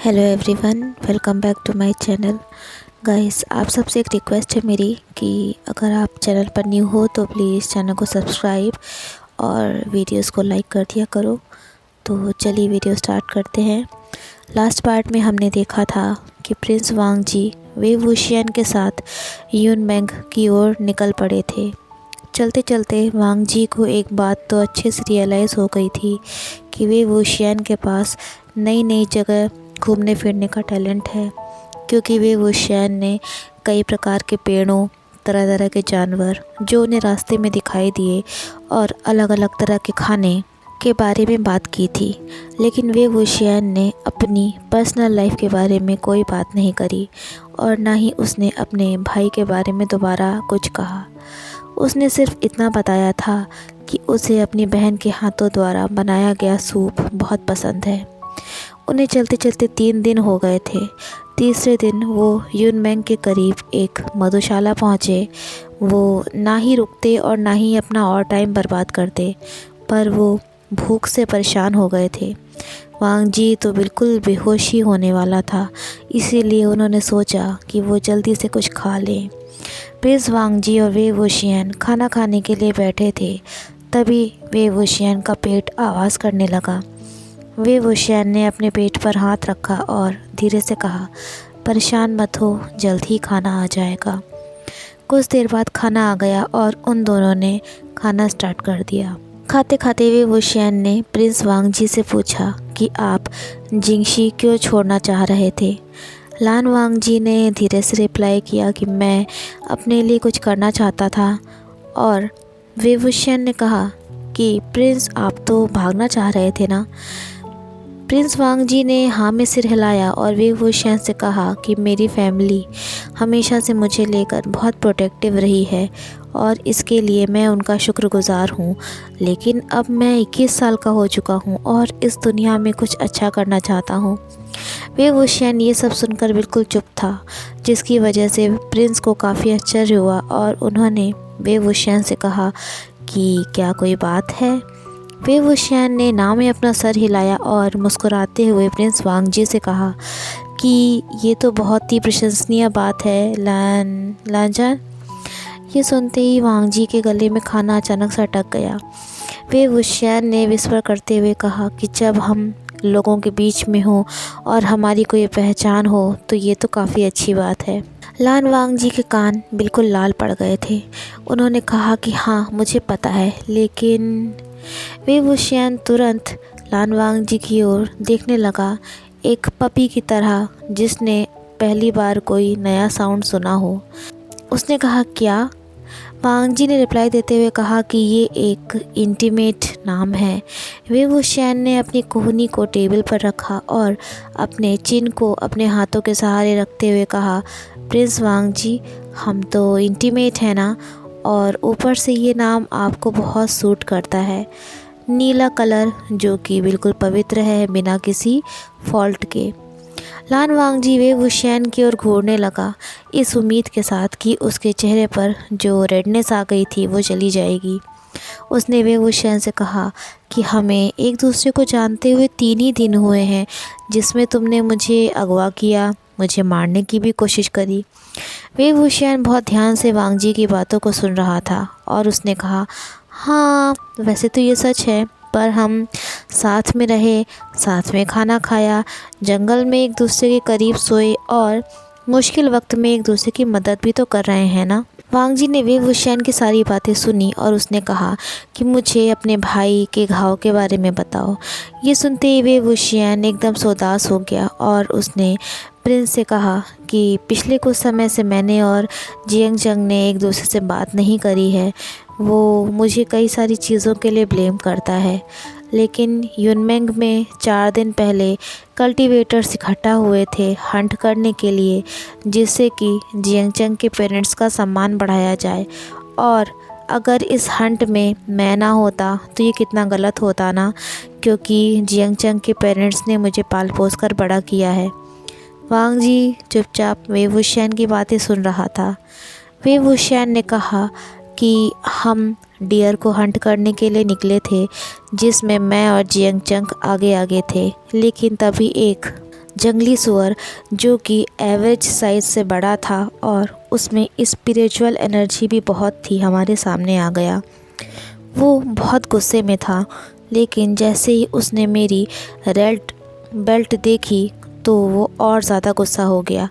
Hello everyone, welcome back to my channel. Guys, आप सबसे एक रिक्वेस्ट है मेरी कि अगर आप चैनल पर न्यू हो तो प्लीज़ चैनल को सब्सक्राइब और वीडियोस को लाइक कर दिया करो। तो चलिए वीडियो स्टार्ट करते हैं। लास्ट पार्ट में हमने देखा था कि प्रिंस वांग जी वेव वुशियन के साथ यून मेंग की ओर निकल पड़े थे। चलते चलते वांग जी को एक बात तो अच्छे से रियलाइज़ हो गई थी कि वेव वुशियन के पास नई नई जगह घूमने फिरने का टैलेंट है, क्योंकि वेव वुशियन ने कई प्रकार के पेड़ों, तरह तरह के जानवर जो उन्हें रास्ते में दिखाई दिए और अलग अलग तरह के खाने के बारे में बात की थी। लेकिन वेव वुशियन ने अपनी पर्सनल लाइफ के बारे में कोई बात नहीं करी और ना ही उसने अपने भाई के बारे में दोबारा कुछ कहा। उसने सिर्फ इतना बताया था कि उसे अपनी बहन के हाथों द्वारा बनाया गया सूप बहुत पसंद है। उन्हें चलते चलते 3 दिन हो गए थे। तीसरे दिन वो यून मेंग के करीब एक मधुशाला पहुँचे। वो ना ही रुकते और ना ही अपना और टाइम बर्बाद करते, पर वो भूख से परेशान हो गए थे। वांग जी तो बिल्कुल बेहोश ही होने वाला था, इसीलिए उन्होंने सोचा कि वो जल्दी से कुछ खा लें। प्रिंस वांग जी और वेव वुशियन खाना खाने के लिए बैठे थे। तभी वेव वुशियन का पेट आवाज़ करने लगा। वेव वुशियन ने अपने पेट पर हाथ रखा और धीरे से कहा, परेशान मत हो, जल्द ही खाना आ जाएगा। कुछ देर बाद खाना आ गया और उन दोनों ने खाना स्टार्ट कर दिया। खाते खाते वेव वुशियन ने प्रिंस वांग जी से पूछा कि आप जिंगशी क्यों छोड़ना चाह रहे थे। लान वांग जी ने धीरे से रिप्लाई किया कि मैं अपने लिए कुछ करना चाहता था। और वेव वुशियन ने कहा कि प्रिंस, आप तो भागना चाह रहे थे ना। प्रिंस वांग जी ने हाँ में सिर हिलाया और वेव वुशियन से कहा कि मेरी फैमिली हमेशा से मुझे लेकर बहुत प्रोटेक्टिव रही है और इसके लिए मैं उनका शुक्रगुजार हूँ। लेकिन अब मैं 21 साल का हो चुका हूँ और इस दुनिया में कुछ अच्छा करना चाहता हूँ। वेव वुशियन ये सब सुनकर बिल्कुल चुप था, जिसकी वजह से प्रिंस को काफ़ी आश्चर्य हुआ और उन्होंने वेव वुशियन से कहा कि क्या कोई बात है। वेव वुशियन ने ना में अपना सर हिलाया और मुस्कुराते हुए प्रिंस वांग जी से कहा कि ये तो बहुत ही प्रशंसनीय बात है लांजान। ये सुनते ही वांग जी के गले में खाना अचानक से अटक गया। वेव वुशियन ने विस्पर करते हुए कहा कि जब हम लोगों के बीच में हो और हमारी कोई पहचान हो तो ये तो काफ़ी अच्छी बात है। लान वांग जी के कान बिल्कुल लाल पड़ गए थे। उन्होंने कहा कि हाँ, मुझे पता है, लेकिन वेव वुशियन तुरंत लान वांग जी की ओर देखने लगा, एक पपी की तरह जिसने पहली बार कोई नया साउंड सुना हो। उसने कहा, क्या? वांग जी ने रिप्लाई देते हुए कहा कि ये एक इंटीमेट नाम है। वेव वुशियन ने अपनी कोहनी को टेबल पर रखा और अपने चिन को अपने हाथों के सहारे रखते हुए कहा, प्रिंस वांग जी, हम तो इंटीमेट है ना, और ऊपर से ये नाम आपको बहुत सूट करता है। नीला कलर जो कि बिल्कुल पवित्र है, बिना किसी फॉल्ट के। लान वांग जी वेव वुशियन की ओर घूरने लगा, इस उम्मीद के साथ कि उसके चेहरे पर जो रेडनेस आ गई थी वो चली जाएगी। उसने वेव वुशियन से कहा कि हमें एक दूसरे को जानते हुए 3 ही दिन हुए हैं, जिसमें तुमने मुझे अगवा किया, मुझे मारने की भी कोशिश करी। वेव वुशियन बहुत ध्यान से वांग जी की बातों को सुन रहा था और उसने कहा, हाँ, वैसे तो ये सच है, पर हम साथ में रहे, साथ में खाना खाया, जंगल में एक दूसरे के करीब सोए और मुश्किल वक्त में एक दूसरे की मदद भी तो कर रहे हैं ना। वांग जी ने वेव वुशियन की सारी बातें सुनी और उसने कहा कि मुझे अपने भाई के घाव के बारे में बताओ। ये सुनते ही वेव वुशियन एकदम से उदास हो गया और उसने प्रिंस से कहा कि पिछले कुछ समय से मैंने और जियांग जंग ने एक दूसरे से बात नहीं करी है। वो मुझे कई सारी चीज़ों के लिए ब्लेम करता है, लेकिन यूनमेंग में 4 दिन पहले कल्टीवेटर्स इकट्ठा हुए थे हंट करने के लिए, जिससे कि जियांगचंग के पेरेंट्स का सम्मान बढ़ाया जाए। और अगर इस हंट में मैं ना होता तो ये कितना गलत होता ना, क्योंकि जियांगचंग के पेरेंट्स ने मुझे पाल पोस कर बड़ा किया है। वांग जी चुपचाप वेव वुशियन की बातें सुन रहा था। वेव वुशियन ने कहा कि हम डियर को हंट करने के लिए निकले थे, जिसमें मैं और जियांगचंग आगे आगे थे, लेकिन तभी एक जंगली सूअर जो कि एवरेज साइज़ से बड़ा था और उसमें स्पिरिचुअल एनर्जी भी बहुत थी, हमारे सामने आ गया। वो बहुत गुस्से में था, लेकिन जैसे ही उसने मेरी रेड बेल्ट देखी तो वो और ज़्यादा गुस्सा हो गया।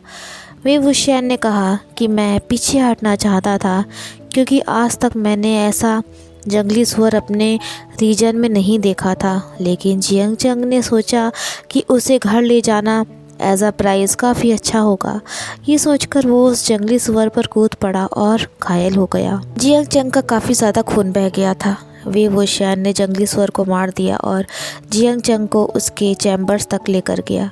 वे वुशियन ने कहा कि मैं पीछे हटना चाहता था क्योंकि आज तक मैंने ऐसा जंगली सूअर अपने रीजन में नहीं देखा था, लेकिन जियांग चंग ने सोचा कि उसे घर ले जाना एज अ प्राइज़ काफ़ी अच्छा होगा। ये सोचकर वो उस जंगली सूअर पर कूद पड़ा और घायल हो गया। जियांग चंग का काफ़ी ज़्यादा खून बह गया था। वे वुशियन ने जंगली सूअर को मार दिया और जियांग चंग को उसके चैम्बर्स तक लेकर गया।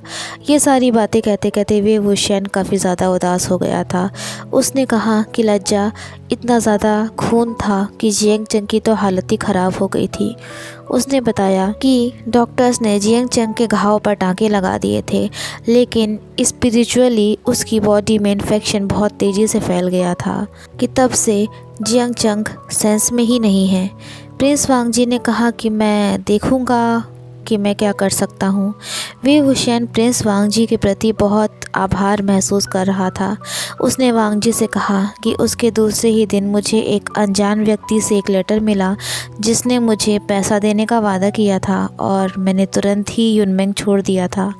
ये सारी बातें कहते कहते वे वुशियन काफ़ी ज़्यादा उदास हो गया था। उसने कहा कि लज्जा, इतना ज़्यादा खून था कि जियांग चंग की तो हालत ही ख़राब हो गई थी। उसने बताया कि डॉक्टर्स ने जियांग चंग के घाव पर टाँके लगा दिए थे, लेकिन स्पिरिचुअली उसकी बॉडी में इन्फेक्शन बहुत तेज़ी से फैल गया था कि तब से जियांग चंग सेंस में ही नहीं है। प्रिंस वांगजी ने कहा कि मैं देखूंगा कि मैं क्या कर सकता हूँ। वे वुशियन प्रिंस वांगजी के प्रति बहुत आभार महसूस कर रहा था। उसने वांगजी से कहा कि उसके दूसरे ही दिन मुझे एक अनजान व्यक्ति से एक लेटर मिला जिसने मुझे पैसा देने का वादा किया था और मैंने तुरंत ही युनमेंग छोड़ दिया था।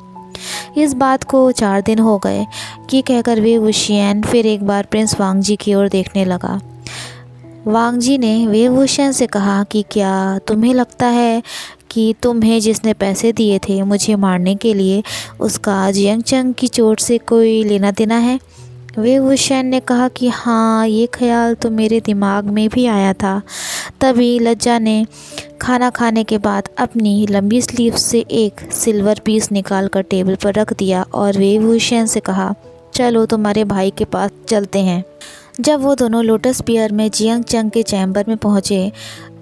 इस बात को 4 दिन हो गए। ये कहकर वे वुशियन फिर एक बार प्रिंस वांगजी की ओर देखने लगा। वांगजी ने वे वुशियन से कहा कि क्या तुम्हें लगता है कि तुम्हें जिसने पैसे दिए थे मुझे मारने के लिए, उसका जियांग चंग की चोट से कोई लेना देना है? वे वुशियन ने कहा कि हाँ, ये ख्याल तो मेरे दिमाग में भी आया था। तभी लज्जा ने खाना खाने के बाद अपनी लंबी स्लीव से एक सिल्वर पीस निकाल कर टेबल पर रख दिया और वे वुशियन से कहा, चलो तुम्हारे भाई के पास चलते हैं। जब वो दोनों लोटस पियर में जियांग चंग के चैम्बर में पहुँचे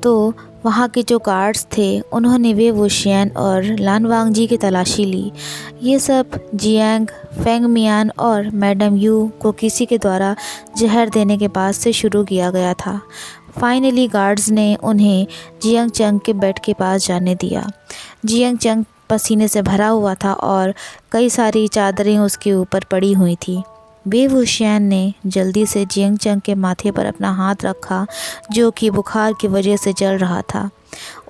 तो वहाँ के जो गार्ड्स थे उन्होंने वे वुशियन और लान वांगजी की तलाशी ली। ये सब जियांग फेंगमियान और मैडम यू को किसी के द्वारा जहर देने के बाद से शुरू किया गया था। फाइनली गार्ड्स ने उन्हें जियांग चंग के बेड के पास जाने दिया। जियांग चंग पसीने से भरा हुआ था और कई सारी चादरें उसके ऊपर पड़ी हुई थी। वे वुशियन ने जल्दी से जियांग चंग के माथे पर अपना हाथ रखा जो कि बुखार की वजह से जल रहा था।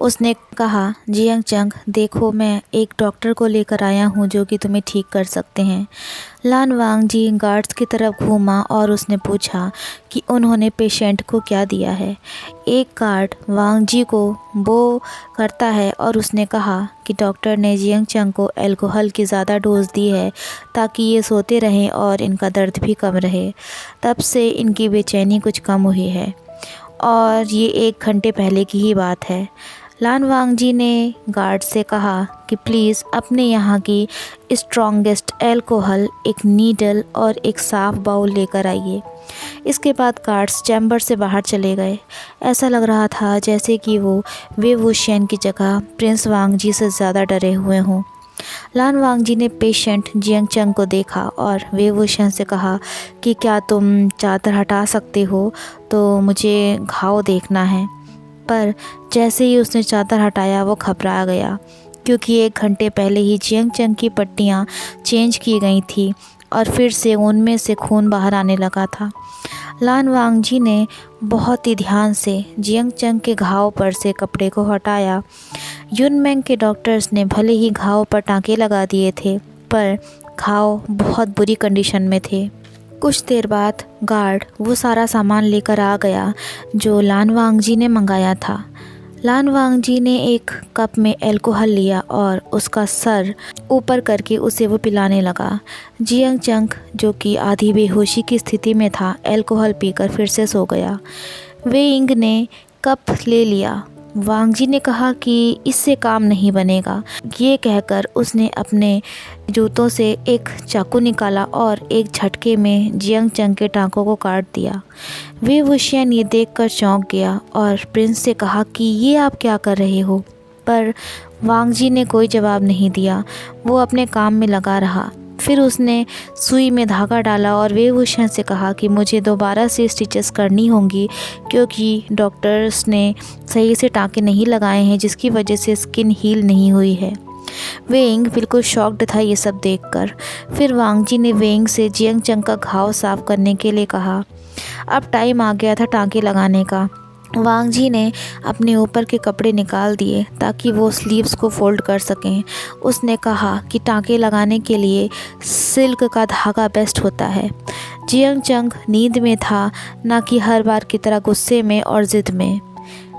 उसने कहा, जियांग चंग देखो, मैं एक डॉक्टर को लेकर आया हूँ जो कि तुम्हें ठीक कर सकते हैं। लान वांगजी गार्ड्स की तरफ घूमा और उसने पूछा कि उन्होंने पेशेंट को क्या दिया है। एक गार्ड वांगजी को वो करता है और उसने कहा कि डॉक्टर ने जियांग चंग को अल्कोहल की ज़्यादा डोज दी है ताकि ये सोते रहें और इनका दर्द भी कम रहे। तब से इनकी बेचैनी कुछ कम हुई है और ये 1 घंटे पहले की ही बात है। लान वांगजी ने गार्ड से कहा कि प्लीज़ अपने यहाँ की स्ट्रॉन्गेस्ट अल्कोहल, एक नीडल और एक साफ़ बाउल लेकर आइए। इसके बाद गार्ड्स चैम्बर से बाहर चले गए। ऐसा लग रहा था जैसे कि वो वे वुशियन की जगह प्रिंस वांगजी से ज़्यादा डरे हुए हों। लान वांगजी ने पेशेंट जियांग चंग को देखा और वे वुशियन से कहा कि क्या तुम चादर हटा सकते हो, तो मुझे घाव देखना है। पर जैसे ही उसने चादर हटाया वो घबरा गया क्योंकि 1 घंटे पहले ही जियांग चंग की पट्टियाँ चेंज की गई थी और फिर से उनमें से खून बाहर आने लगा था। लान वांगजी ने बहुत ही ध्यान से जियांग चंग के घाव पर से कपड़े को हटाया। युनमेंग के डॉक्टर्स ने भले ही घाव पर टाँके लगा दिए थे, पर घाव बहुत बुरी कंडीशन में थे। कुछ देर बाद गार्ड वो सारा सामान लेकर आ गया जो लान वांगजी ने मंगाया था। लान वांगजी ने एक कप में अल्कोहल लिया और उसका सर ऊपर करके उसे वो पिलाने लगा। जियांग चंग जो कि आधी बेहोशी की स्थिति में था, अल्कोहल पीकर फिर से सो गया। वे इंग ने कप ले लिया। वांगजी ने कहा कि इससे काम नहीं बनेगा। ये कहकर उसने अपने जूतों से एक चाकू निकाला और एक झटके में जियांग चंग के टाँकों को काट दिया। वे वुशियन ये देखकर चौंक गया और प्रिंस से कहा कि ये आप क्या कर रहे हो, पर वांगजी ने कोई जवाब नहीं दिया। वो अपने काम में लगा रहा। फिर उसने सुई में धागा डाला और वे वुशियन से कहा कि मुझे दोबारा से स्टिचेस करनी होंगी क्योंकि डॉक्टर्स ने सही से टाँके नहीं लगाए हैं जिसकी वजह से स्किन हील नहीं हुई है। वेइंग बिल्कुल शॉक्ड था ये सब देखकर। फिर वांग जी ने वेइंग से जियांग चंग का घाव साफ करने के लिए कहा। अब टाइम आ गया था टाँके लगाने का। वांग जी ने अपने ऊपर के कपड़े निकाल दिए ताकि वो स्लीव्स को फोल्ड कर सकें। उसने कहा कि टाँके लगाने के लिए सिल्क का धागा बेस्ट होता है। जियांग चंग नींद में था, ना कि हर बार की तरह गुस्से में और ज़िद में।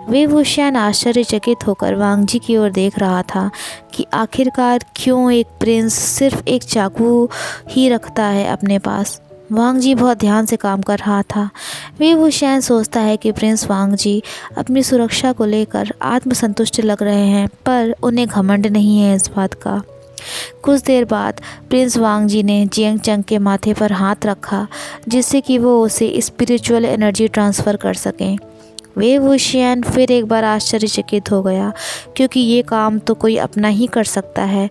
वे वुशियान आश्चर्यचकित होकर वांग जी की ओर देख रहा था कि आखिरकार क्यों एक प्रिंस सिर्फ एक चाकू ही रखता है अपने पास। वांग जी बहुत ध्यान से काम कर रहा था। वे वुशियान सोचता है कि प्रिंस वांग जी अपनी सुरक्षा को लेकर आत्मसंतुष्ट लग रहे हैं, पर उन्हें घमंड नहीं है इस बात का। कुछ देर बाद प्रिंस वांग जी ने जियांग चंग के माथे पर हाथ रखा, जिससे कि वो उसे स्पिरिचुअल एनर्जी ट्रांसफ़र कर सकें। वे वुशियान फिर एक बार आश्चर्यचकित हो गया, क्योंकि ये काम तो कोई अपना ही कर सकता है,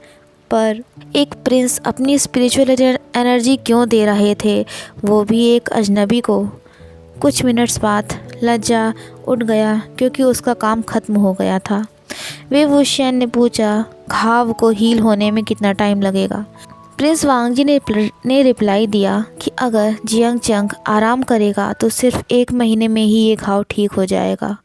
पर एक प्रिंस अपनी स्पिरिचुअल एनर्जी क्यों दे रहे थे, वो भी एक अजनबी को। कुछ मिनट्स बाद लज्जा उठ गया, क्योंकि उसका काम ख़त्म हो गया था। वे वुशियान ने पूछा, घाव को हील होने में कितना टाइम लगेगा? प्रिंस वांग जी ने रिप्लाई दिया कि अगर जियांग चंग आराम करेगा तो सिर्फ 1 महीने में ही ये घाव ठीक हो जाएगा।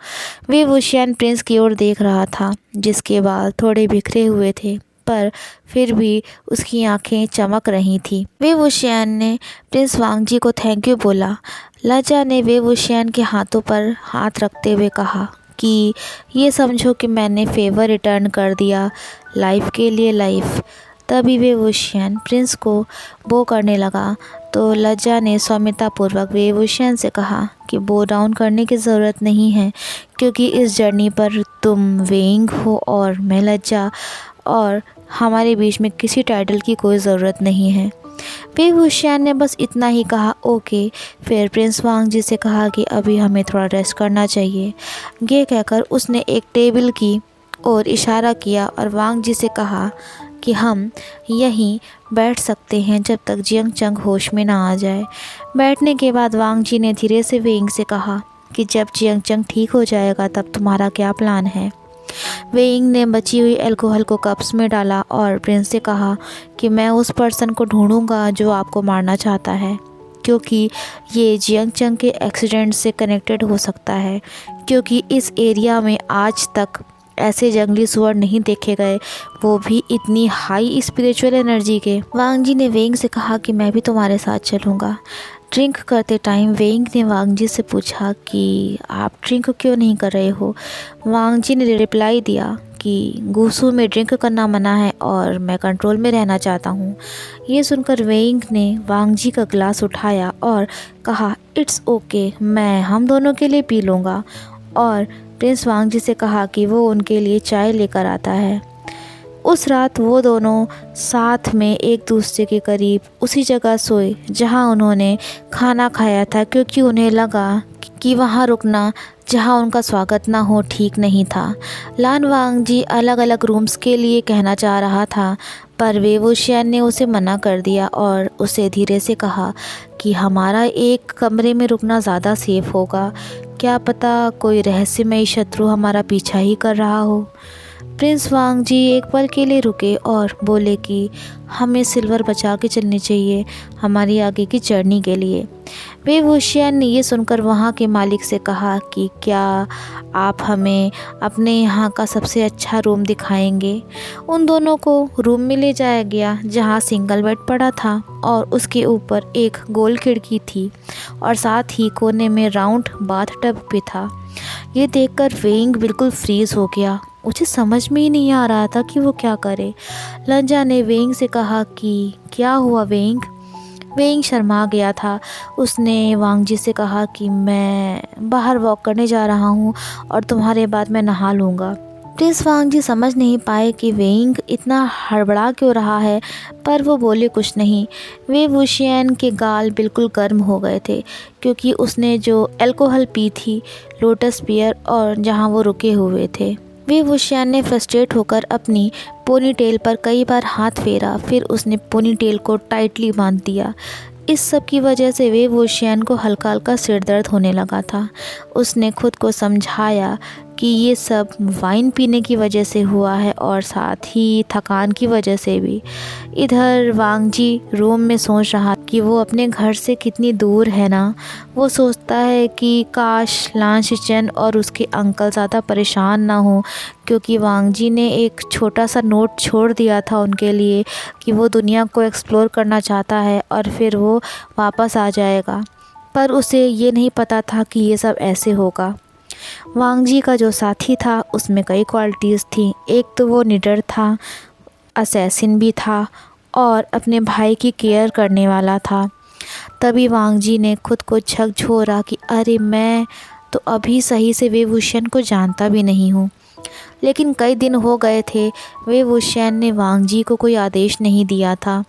वे वुशियान प्रिंस की ओर देख रहा था, जिसके बाल थोड़े बिखरे हुए थे, पर फिर भी उसकी आंखें चमक रही थीं। वे वुशियान ने प्रिंस वांग जी को थैंक यू बोला। लज्जा ने वे वुशियान के हाथों पर हाथ रखते हुए कहा कि ये समझो कि मैंने फेवर रिटर्न कर दिया, लाइफ के लिए लाइफ। तभी वे वुशियान प्रिंस को बो करने लगा, तो लज्जा ने सौम्यतापूर्वक वे वुशियान से कहा कि बो डाउन करने की ज़रूरत नहीं है, क्योंकि इस जर्नी पर तुम वेइंग हो और मैं लज्जा, और हमारे बीच में किसी टाइटल की कोई ज़रूरत नहीं है। वे वुशियान ने बस इतना ही कहा, ओके। फिर प्रिंस वांग जी से कहा कि अभी हमें थोड़ा रेस्ट करना चाहिए। ये कहकर उसने एक टेबल की ओर इशारा किया और वांग जी से कहा कि हम यहीं बैठ सकते हैं जब तक जियांग चंग होश में ना आ जाए। बैठने के बाद वांग जी ने धीरे से वेइंग से कहा कि जब जियांग चंग ठीक हो जाएगा तब तुम्हारा क्या प्लान है। वेइंग ने बची हुई अल्कोहल को कप्स में डाला और प्रिंस से कहा कि मैं उस पर्सन को ढूंढूंगा जो आपको मारना चाहता है, क्योंकि ये जियांग चंग के एक्सीडेंट से कनेक्टेड हो सकता है, क्योंकि इस एरिया में आज तक ऐसे जंगली सुअर नहीं देखे गए, वो भी इतनी हाई स्पिरिचुअल एनर्जी के। वांग जी ने वेइंग से कहा कि मैं भी तुम्हारे साथ चलूँगा। ड्रिंक करते टाइम वेइंग ने वांग जी से पूछा कि आप ड्रिंक क्यों नहीं कर रहे हो। वांग जी ने रिप्लाई दिया कि गुसू में ड्रिंक करना मना है और मैं कंट्रोल में रहना चाहता हूँ। ये सुनकर वेइंग ने वांग जी का ग्लास उठाया और कहा, इट्स ओके, मैं हम दोनों के लिए पी लूँगा, और प्रिंस वांग जी से कहा कि वो उनके लिए चाय लेकर आता है। उस रात वो दोनों साथ में एक दूसरे के करीब उसी जगह सोए जहां उन्होंने खाना खाया था, क्योंकि उन्हें लगा कि वहां रुकना जहां उनका स्वागत ना हो ठीक नहीं था। लान वांग जी अलग अलग रूम्स के लिए कहना चाह रहा था, पर वे वुशियान ने उसे मना कर दिया और उसे धीरे से कहा कि हमारा एक कमरे में रुकना ज़्यादा सेफ होगा, क्या पता कोई रहस्यमयी शत्रु हमारा पीछा ही कर रहा हो। प्रिंस वांग जी एक पल के लिए रुके और बोले कि हमें सिल्वर बचा के चलनी चाहिए हमारी आगे की जर्नी के लिए। वे वुशियान ने ये सुनकर वहाँ के मालिक से कहा कि क्या आप हमें अपने यहाँ का सबसे अच्छा रूम दिखाएंगे। उन दोनों को रूम में ले जाया गया, जहाँ सिंगल बेड पड़ा था और उसके ऊपर एक गोल खिड़की थी और साथ ही कोने में राउंड बाथटब भी था। ये देखकर वेइंग बिल्कुल फ्रीज हो गया। उसे समझ में ही नहीं आ रहा था कि वो क्या करे। लज्जा ने वेइंग से कहा कि क्या हुआ वेइंग। वेइंग शर्मा गया था। उसने वांग जी से कहा कि मैं बाहर वॉक करने जा रहा हूँ और तुम्हारे बाद मैं नहा लूँगा। प्रिंस वांग जी समझ नहीं पाए कि वेइंग इतना हड़बड़ा क्यों रहा है, पर वो बोले कुछ नहीं। वे वुशियान के गाल बिल्कुल गर्म हो गए थे, क्योंकि उसने जो अल्कोहल पी थी लोटस बियर और जहाँ वो रुके हुए थे। वे वुशियान ने फ्रस्ट्रेट होकर अपनी पोनीटेल पर कई बार हाथ फेरा, फिर उसने पोनीटेल को टाइटली बांध दिया। इस सब की वजह से वे वुशियान को हल्का हल्का सिर दर्द होने लगा था। उसने खुद को समझाया कि ये सब वाइन पीने की वजह से हुआ है और साथ ही थकान की वजह से भी। इधर वांगजी रूम में सोच रहा कि वो अपने घर से कितनी दूर है ना। वो सोचता है कि काश लांशिचन और उसके अंकल ज़्यादा परेशान ना हो, क्योंकि वांगजी ने एक छोटा सा नोट छोड़ दिया था उनके लिए कि वो दुनिया को एक्सप्लोर करना चाहता है और फिर वो वापस आ जाएगा। पर उसे ये नहीं पता था कि ये सब ऐसे होगा। वांगजी का जो साथी था उसमें कई क्वालिटीज़ थी। एक तो वो निडर था, असैसिन भी था और अपने भाई की केयर करने वाला था। तभी वांगजी ने खुद को झकझोरा कि अरे मैं तो अभी सही से वे वुशियन को जानता भी नहीं हूँ। लेकिन कई दिन हो गए थे, वे वुशियन ने वांगजी को कोई आदेश नहीं दिया था।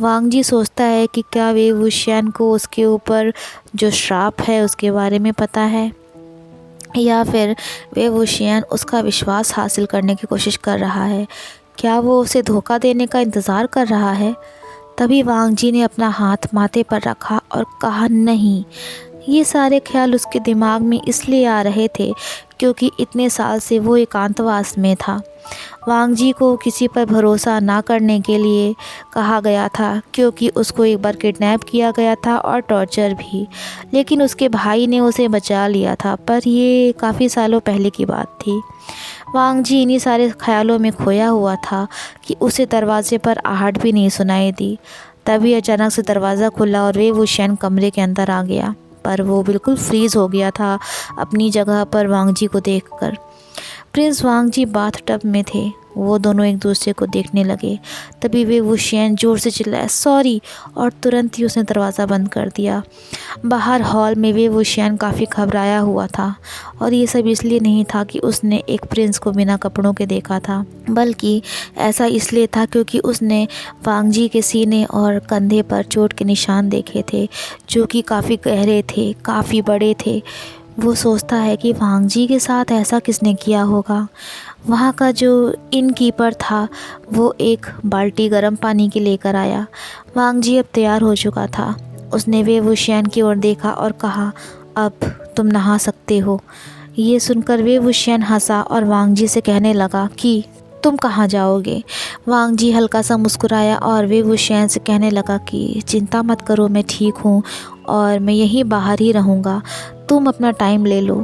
वांगजी सोचता है कि क्या वे वुशियन को उसके ऊपर जो श्राप है उसके बारे में पता है, या फिर वे वुशियन उसका विश्वास हासिल करने की कोशिश कर रहा है। क्या वो उसे धोखा देने का इंतज़ार कर रहा है? तभी वांगजी ने अपना हाथ माथे पर रखा और कहा नहीं। ये सारे ख्याल उसके दिमाग में इसलिए आ रहे थे क्योंकि इतने साल से वो एकांतवास में था। वांगजी को किसी पर भरोसा ना करने के लिए कहा गया था, क्योंकि उसको एक बार किडनैप किया गया था और टॉर्चर भी। लेकिन उसके भाई ने उसे बचा लिया था, पर ये काफ़ी सालों पहले की बात थी। वांगजी इन्हीं सारे ख्यालों में खोया हुआ था कि उसे दरवाजे पर आहट भी नहीं सुनाई दी। तभी अचानक से दरवाज़ा खुला और वे वुशियन कमरे के अंदर आ गया, पर वो बिल्कुल फ्रीज़ हो गया था अपनी जगह पर वांगजी को देखकर। प्रिंस वांगजी बाथटब में थे। वो दोनों एक दूसरे को देखने लगे। तभी वे वुशियन ज़ोर से चिल्लाया सॉरी, और तुरंत ही उसने दरवाज़ा बंद कर दिया। बाहर हॉल में वे वुशियन काफ़ी घबराया हुआ था, और ये सब इसलिए नहीं था कि उसने एक प्रिंस को बिना कपड़ों के देखा था, बल्कि ऐसा इसलिए था क्योंकि उसने वांगजी के सीने और कंधे पर चोट के निशान देखे थे, जो कि काफ़ी गहरे थे, काफ़ी बड़े थे। वो सोचता है कि वांगजी के साथ ऐसा किसने किया होगा। वहाँ का जो इनकीपर था वो एक बाल्टी गर्म पानी की लेकर आया। वांगजी अब तैयार हो चुका था। उसने वे वुशियन की ओर देखा और कहा, अब तुम नहा सकते हो। ये सुनकर वे वुशियन हंसा और वांगजी से कहने लगा कि तुम कहाँ जाओगे। वांगजी हल्का सा मुस्कुराया और वे वुशियन से कहने लगा कि चिंता मत करो, मैं ठीक हूँ और मैं यहीं बाहर ही रहूँगा, तुम अपना टाइम ले लो।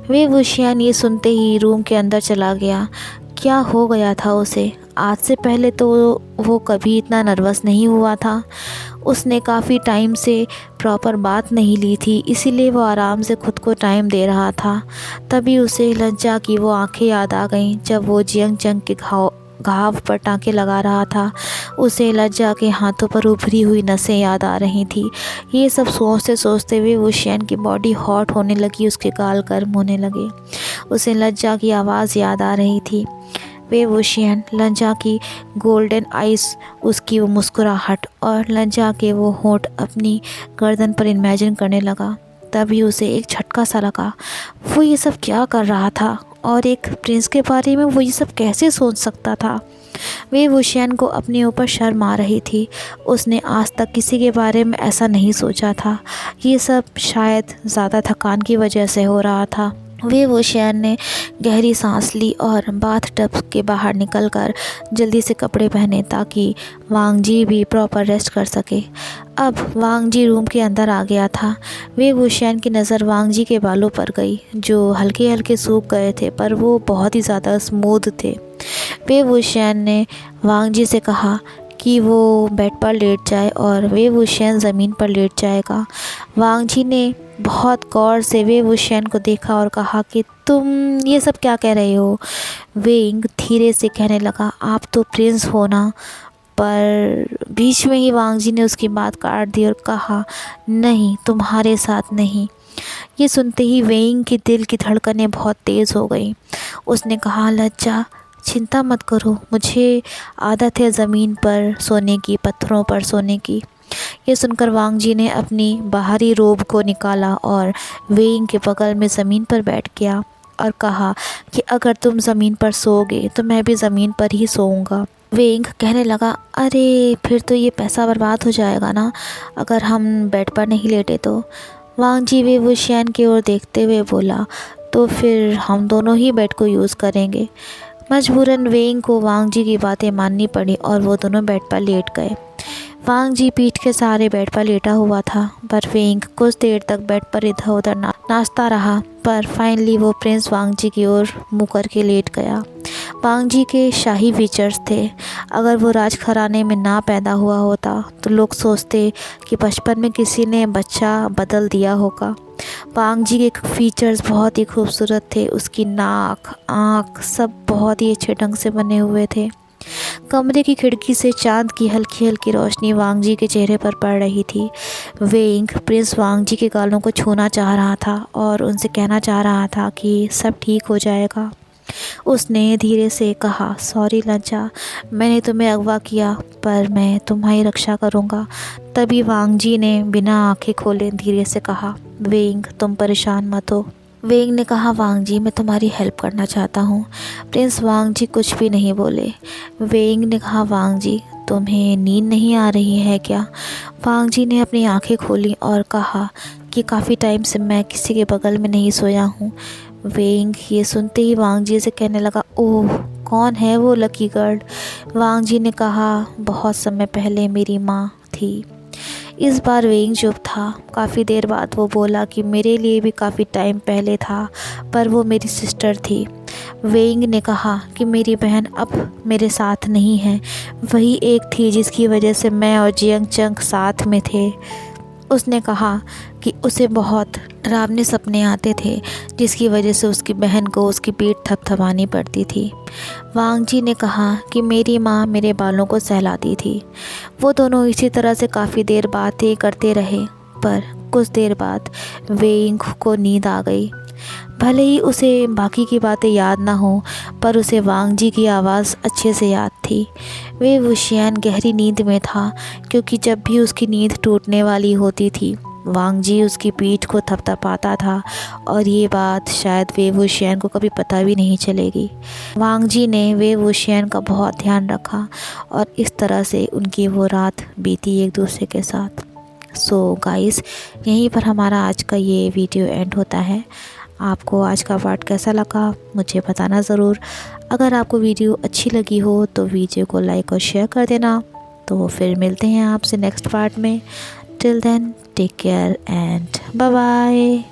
वे वुशियन ये सुनते ही रूम के अंदर चला गया। क्या हो गया था उसे? आज से पहले तो वो कभी इतना नर्वस नहीं हुआ था। उसने काफ़ी टाइम से प्रॉपर बात नहीं ली थी, इसीलिए वो आराम से खुद को टाइम दे रहा था। तभी उसे लज्जा की वो आंखें याद आ गईं जब वो जियंग चंग के घाव पर टाँके लगा रहा था। उसे लज्जा के हाथों पर उभरी हुई नसें याद आ रही थी। ये सब सोचते सोचते हुए वुशियन की बॉडी हॉट होने लगी, उसके गाल गर्म होने लगे। उसे लज्जा की आवाज़ याद आ रही थी। वे वुशियन, लज्जा की गोल्डन आइज़, उसकी वो मुस्कुराहट और लज्जा के वो होंठ अपनी गर्दन पर इमेजिन करने लगा। तभी उसे एक झटका सा लगा। वो ये सब क्या कर रहा था और एक प्रिंस के बारे में वो ये सब कैसे सोच सकता था। वे वुशियन को अपने ऊपर शर्म आ रही थी। उसने आज तक किसी के बारे में ऐसा नहीं सोचा था। ये सब शायद ज़्यादा थकान की वजह से हो रहा था। वे वुशियन ने गहरी सांस ली और बाथटब के बाहर निकलकर जल्दी से कपड़े पहने ताकि वांगजी भी प्रॉपर रेस्ट कर सके। अब वांगजी रूम के अंदर आ गया था। वे वुशियन की नज़र वांगजी के बालों पर गई, जो हल्के हल्के सूख गए थे पर वो बहुत ही ज़्यादा स्मूथ थे। वे वुशियन ने वांगजी से कहा कि वो बेड पर लेट जाए और वे वुशियन ज़मीन पर लेट जाएगा। वांगजी ने बहुत गौर से वे वुशियन को देखा और कहा कि तुम ये सब क्या कह रहे हो। वेंग धीरे से कहने लगा, आप तो प्रिंस हो ना। पर बीच में ही वांगजी ने उसकी बात काट दी और कहा, नहीं, तुम्हारे साथ नहीं। ये सुनते ही वेंग के दिल की धड़कनें बहुत तेज़ हो गई। उसने कहा, लज्जा चिंता मत करो, मुझे आदत है ज़मीन पर सोने की, पत्थरों पर सोने की। ये सुनकर वांगजी ने अपनी बाहरी रोब को निकाला और वेंग के बगल में ज़मीन पर बैठ गया और कहा कि अगर तुम ज़मीन पर सोओगे तो मैं भी ज़मीन पर ही सोऊंगा। वेंग कहने लगा, अरे फिर तो ये पैसा बर्बाद हो जाएगा ना अगर हम बेड पर नहीं लेटे तो। वांगजी वे वुशियन की ओर देखते हुए बोला, तो फिर हम दोनों ही बेड को यूज़ करेंगे। मजबूरन वेइंग को वांग जी की बातें माननी पड़ी और वो दोनों बेड पर लेट गए। वांग जी पीठ के सहारे बेड पर लेटा हुआ था, पर वेइंग कुछ देर तक बेड पर इधर उधर नाचता रहा, पर फाइनली वो प्रिंस वांग जी की ओर मुँह करके लेट गया। वांग जी के शाही फीचर्स थे। अगर वो राजघराने में ना पैदा हुआ होता तो लोग सोचते कि बचपन में किसी ने बच्चा बदल दिया होगा। वांग जी के फीचर्स बहुत ही खूबसूरत थे। उसकी नाक, आँख सब बहुत ही अच्छे ढंग से बने हुए थे। कमरे की खिड़की से चांद की हल्की हल्की रोशनी वांग जी के चेहरे पर पड़ रही थी। वेइंग प्रिंस वांग जी के गालों को छूना चाह रहा था और उनसे कहना चाह रहा था कि सब ठीक हो जाएगा। उसने धीरे से कहा, सॉरी लंचा, मैंने तुम्हें अगवा किया, पर मैं तुम्हारी रक्षा करूँगा। तभी वांग जी ने बिना आंखें खोले धीरे से कहा, वेइंग तुम परेशान मत हो। वेइंग ने कहा, वांग जी मैं तुम्हारी हेल्प करना चाहता हूँ। प्रिंस वांग जी कुछ भी नहीं बोले। वेइंग ने कहा, वांग जी तुम्हें नींद नहीं आ रही है क्या? वांग जी ने अपनी आंखें खोली और कहा कि काफ़ी टाइम से मैं किसी के बगल में नहीं सोया हूँ। वेइंग ये सुनते ही वांग जी से कहने लगा, ओह कौन है वो लकी गर्ल? वांग जी ने कहा, बहुत समय पहले मेरी माँ थी। इस बार वेइंग चुप था। काफ़ी देर बाद वो बोला कि मेरे लिए भी काफ़ी टाइम पहले था, पर वो मेरी सिस्टर थी। वेइंग ने कहा कि मेरी बहन अब मेरे साथ नहीं है, वही एक थी जिसकी वजह से मैं और जियांग चंग साथ में थे। उसने कहा कि उसे बहुत डरावने सपने आते थे, जिसकी वजह से उसकी बहन को उसकी पीठ थपथपानी पड़ती थी। वांग जी ने कहा कि मेरी माँ मेरे बालों को सहलाती थी। वो दोनों इसी तरह से काफ़ी देर बातें करते रहे, पर कुछ देर बाद वेइंग को नींद आ गई। भले ही उसे बाकी की बातें याद ना हो, पर उसे वांग जी की आवाज़ अच्छे से याद थी। वे वुशियान गहरी नींद में था, क्योंकि जब भी उसकी नींद टूटने वाली होती थी वांग जी उसकी पीठ को थपथपाता था, और ये बात शायद वे वुशियान को कभी पता भी नहीं चलेगी। वांग जी ने वे वुशियान का बहुत ध्यान रखा और इस तरह से उनकी वो रात बीती एक दूसरे के साथ। सो गाइस, यहीं पर हमारा आज का ये वीडियो एंड होता है। आपको आज का पार्ट कैसा लगा मुझे बताना ज़रूर। अगर आपको वीडियो अच्छी लगी हो तो वीडियो को लाइक और शेयर कर देना। तो फिर मिलते हैं आपसे नेक्स्ट पार्ट में। Till then take care and bye bye.